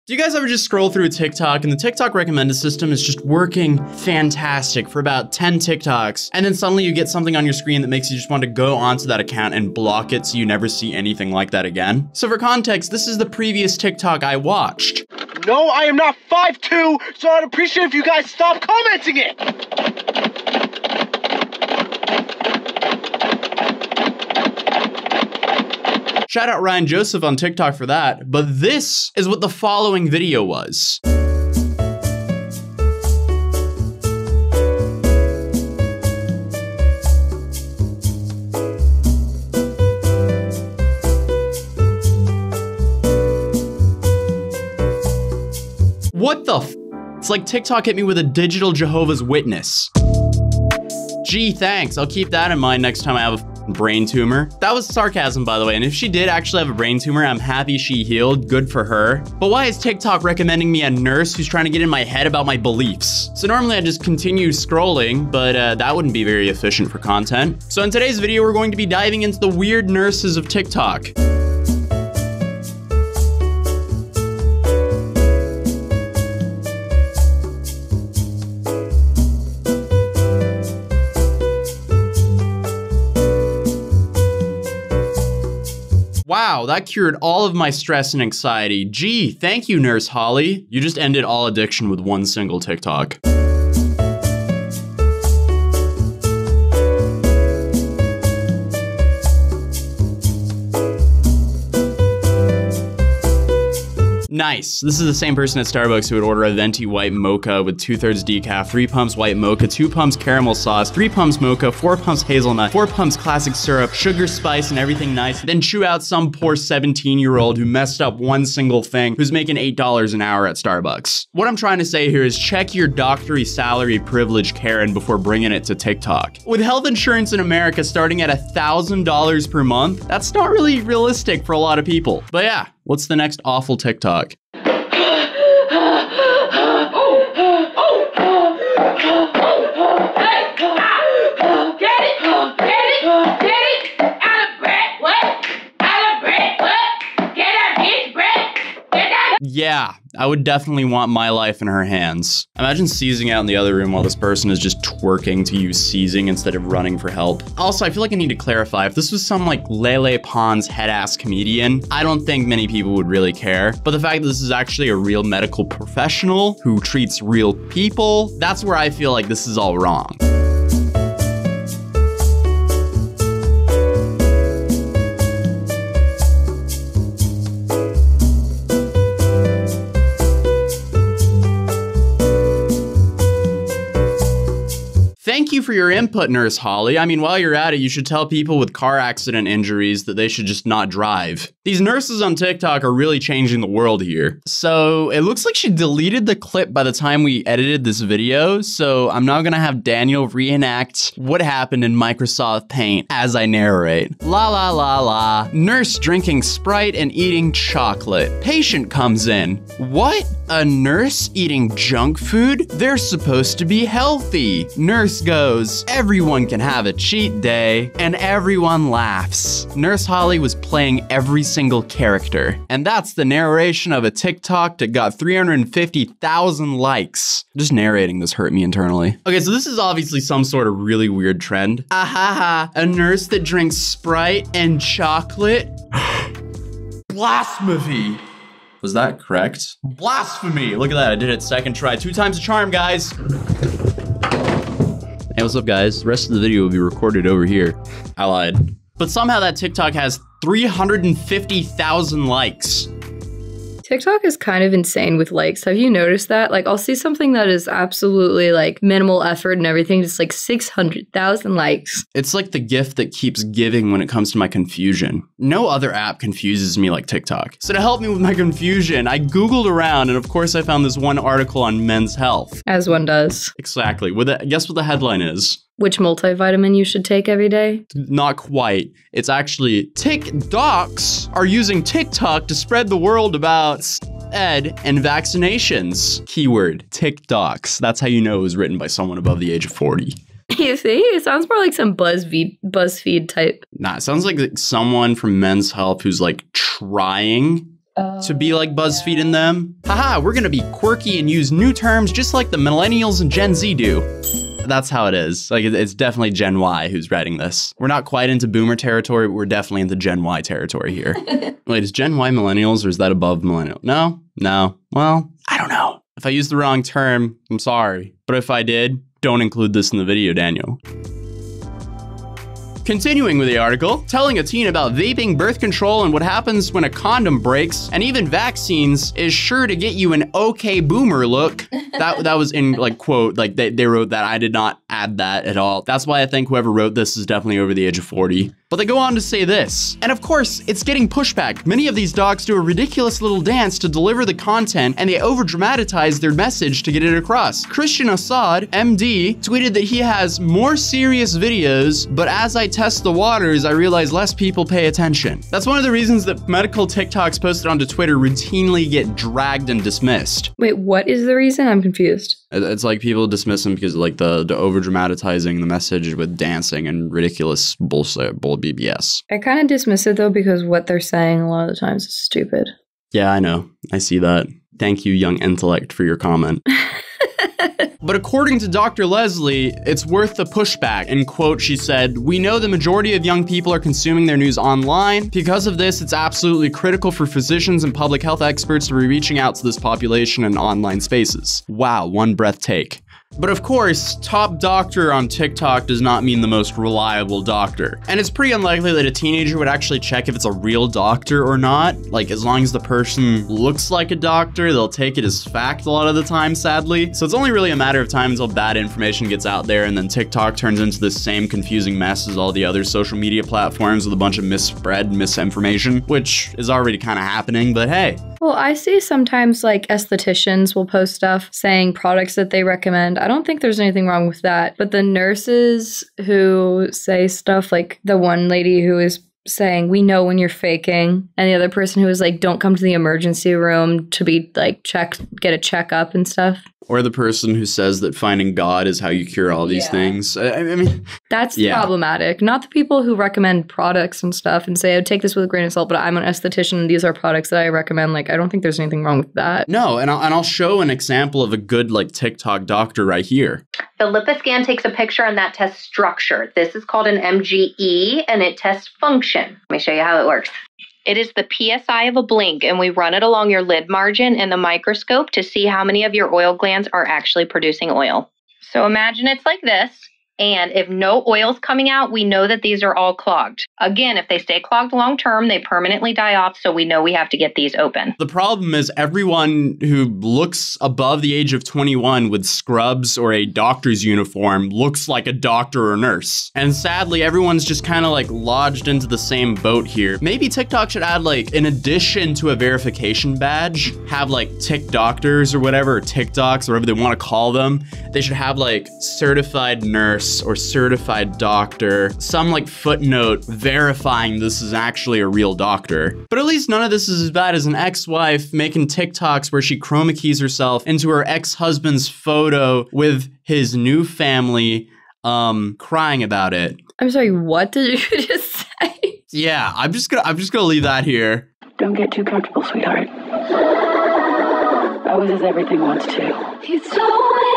Do you guys ever just scroll through TikTok and the TikTok recommended system is just working fantastic for about 10 TikToks, and then suddenly you get something on your screen that makes you just want to go onto that account and block it so you never see anything like that again? So for context, this is the previous TikTok I watched. No, I am not 5'2", so I'd appreciate if you guys stop commenting it! Shout out Ryan Joseph on TikTok for that, but this is what the following video was. What the f? It's like TikTok hit me with a digital Jehovah's Witness. Gee, thanks. I'll keep that in mind next time I have a brain tumor. That was sarcasm, by the way, and if she did actually have a brain tumor, I'm happy she healed. Good for her. But why is TikTok recommending me a nurse who's trying to get in my head about my beliefs? So normally I just continue scrolling, but that wouldn't be very efficient for content. So in today's video, we're going to be diving into the weird nurses of TikTok. Wow, that cured all of my stress and anxiety. Gee, thank you, Nurse Holly. You just ended all addiction with one single TikTok. Nice. This is the same person at Starbucks who would order a venti white mocha with 2/3 decaf, 3 pumps white mocha, 2 pumps caramel sauce, 3 pumps mocha, 4 pumps hazelnut, 4 pumps classic syrup, sugar, spice, and everything nice. Then chew out some poor 17-year-old who messed up one single thing who's making $8 an hour at Starbucks. What I'm trying to say here is check your doctory salary privilege, Karen, before bringing it to TikTok. With health insurance in America starting at $1,000 per month, that's not really realistic for a lot of people. But yeah. What's the next awful TikTok? Yeah, I would definitely want my life in her hands. Imagine seizing out in the other room while this person is just twerking to use seizing instead of running for help. Also, I feel like I need to clarify, if this was some like Lele Pons head-ass comedian, I don't think many people would really care. But the fact that this is actually a real medical professional who treats real people, that's where I feel like this is all wrong. Thank you for your input, Nurse Holly. I mean, while you're at it, you should tell people with car accident injuries that they should just not drive. These nurses on TikTok are really changing the world here. So it looks like she deleted the clip by the time we edited this video. So I'm now gonna have Daniel reenact what happened in Microsoft Paint as I narrate. La la la la. Nurse drinking Sprite and eating chocolate. Patient comes in. What? A nurse eating junk food? They're supposed to be healthy. Nurse goes, everyone can have a cheat day, and everyone laughs. Nurse Holly was playing every single character. And that's the narration of a TikTok that got 350,000 likes. Just narrating this hurt me internally. Okay, so this is obviously some sort of really weird trend. Ahaha, a nurse that drinks Sprite and chocolate? Blasphemy. Was that correct? Blasphemy! Look at that, I did it second try. 2 times a charm, guys. Hey, what's up, guys? The rest of the video will be recorded over here. I lied. But somehow that TikTok has 350,000 likes. TikTok is kind of insane with likes. Have you noticed that? Like, I'll see something that is absolutely like minimal effort and everything, just like 600,000 likes. It's like the gift that keeps giving when it comes to my confusion. No other app confuses me like TikTok. So to help me with my confusion, I Googled around and of course I found this one article on men's health. As one does. Exactly. Guess what the headline is? Which multivitamin you should take every day? Not quite. It's actually TikToks are using TikTok to spread the word about ed and vaccinations. Keyword, TikToks. That's how you know it was written by someone above the age of 40. You see? It sounds more like some BuzzFeed type. Nah, it sounds like someone from Men's Health who's like trying to be like BuzzFeed and them. Haha, we're gonna be quirky and use new terms just like the millennials and Gen Z do. That's how it is. Like, it's definitely Gen Y who's writing this. We're not quite into boomer territory, but we're definitely into Gen Y territory here. Wait, is Gen Y millennials or is that above millennial? No? Well, I don't know. If I used the wrong term, I'm sorry. But if I did, don't include this in the video, Daniel. Continuing with the article, telling a teen about vaping, birth control, and what happens when a condom breaks, and even vaccines is sure to get you an okay boomer look. That was in like quote, like they wrote that. I did not add that at all. That's why I think whoever wrote this is definitely over the age of 40. But they go on to say this, and of course, it's getting pushback. Many of these docs do a ridiculous little dance to deliver the content, and they over-dramatize their message to get it across. Christian Assad, MD, tweeted that he has more serious videos, but as I test the waters, I realize less people pay attention. That's one of the reasons that medical TikToks posted onto Twitter routinely get dragged and dismissed. Wait, what is the reason? I'm confused. It's like people dismiss them because of like the over-dramatizing the message with dancing and ridiculous bullshit, bull BBS. I kind of dismiss it though because what they're saying a lot of the times is stupid. Yeah, I know. I see that. Thank you, young intellect, for your comment. But according to Dr. Leslie, it's worth the pushback. In quote, she said, "We know the majority of young people are consuming their news online. Because of this, it's absolutely critical for physicians and public health experts to be reaching out to this population in online spaces." Wow, one breath take. But of course, top doctor on TikTok does not mean the most reliable doctor. And it's pretty unlikely that a teenager would actually check if it's a real doctor or not. Like, as long as the person looks like a doctor, they'll take it as fact a lot of the time, sadly. So it's only really a matter of time until bad information gets out there and then TikTok turns into this same confusing mess as all the other social media platforms with a bunch of misspread misinformation, which is already kind of happening, but hey. Well, I see sometimes like estheticians will post stuff saying products that they recommend. I don't think there's anything wrong with that. But the nurses who say stuff like the one lady who is saying, "We know when you're faking," and the other person who was like, "Don't come to the emergency room to be like get a checkup and stuff." Or the person who says that finding God is how you cure all these things. I mean, that's problematic. Not the people who recommend products and stuff and say, "Oh, take this with a grain of salt, but I'm an esthetician and these are products that I recommend." Like, I don't think there's anything wrong with that. No, and I'll show an example of a good like TikTok doctor right here. The LipiScan takes a picture and that tests structure. This is called an MGE and it tests function. Let me show you how it works. It is the PSI of a blink, and we run it along your lid margin in the microscope to see how many of your oil glands are actually producing oil. So imagine it's like this, and if no oil's coming out, we know that these are all clogged. Again, if they stay clogged long term, they permanently die off, so we know we have to get these open. The problem is everyone who looks above the age of 21 with scrubs or a doctor's uniform looks like a doctor or nurse. And sadly, everyone's just kind of like lodged into the same boat here. Maybe TikTok should add like, in addition to a verification badge, have like Tik doctors or whatever, or TikToks, or whatever they want to call them. They should have like certified nurse or certified doctor, some like footnote verifying this is actually a real doctor. But at least none of this is as bad as an ex-wife making TikToks where she chroma keys herself into her ex-husband's photo with his new family, crying about it. I'm sorry, what did you just say? Yeah, I'm just gonna leave that here. Don't get too comfortable, sweetheart. I was as everything wants to. He told me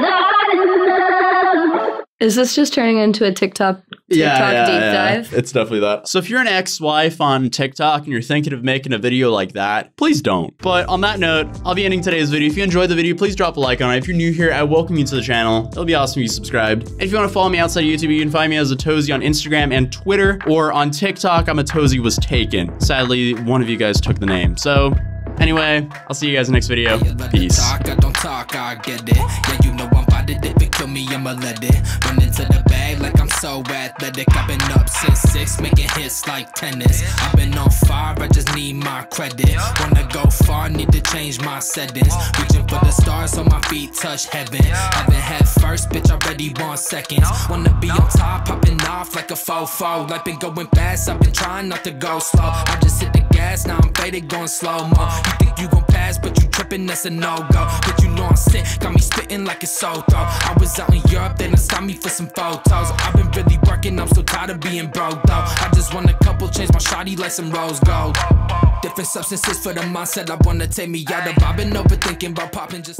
that I'm not enough. Is this just turning into a TikTok deep dive? It's definitely that. So if you're an ex-wife on TikTok and you're thinking of making a video like that, please don't. But on that note, I'll be ending today's video. If you enjoyed the video, please drop a like on it. If you're new here, I welcome you to the channel. It'll be awesome if you subscribed. And if you want to follow me outside of YouTube, you can find me as Atozy on Instagram and Twitter, or on TikTok, I'm Atozy was taken. Sadly, one of you guys took the name. So anyway, I'll see you guys in the next video. Peace. I don't talk, I get it. Yeah, you know I'm about it. If it kill me, I'ma let it. Run into the bag like I'm so athletic. I've been up since 6, making hits like tennis. I've been on fire, I just need my credit. Wanna go far, need to change my settings. Reaching for the stars so my feet touch heaven. Haven't had first, bitch, already want seconds. Wanna be on top, popping off like a fofo. Life been going fast, I've been trying not to go slow. I just hit the gas, now I'm faded, going slow-mo. You think you gon' pass, but you trippin', that's a no-go. But you know I'm sick, got me spittin' like a soul throw. I was out in Europe, then it stopped me for some photos. I've been really working, I'm so tired of being broke though. I just want a couple, change my shawty like some rose gold. Different substances for the mindset I wanna take me out of. I've been overthinking about popping just like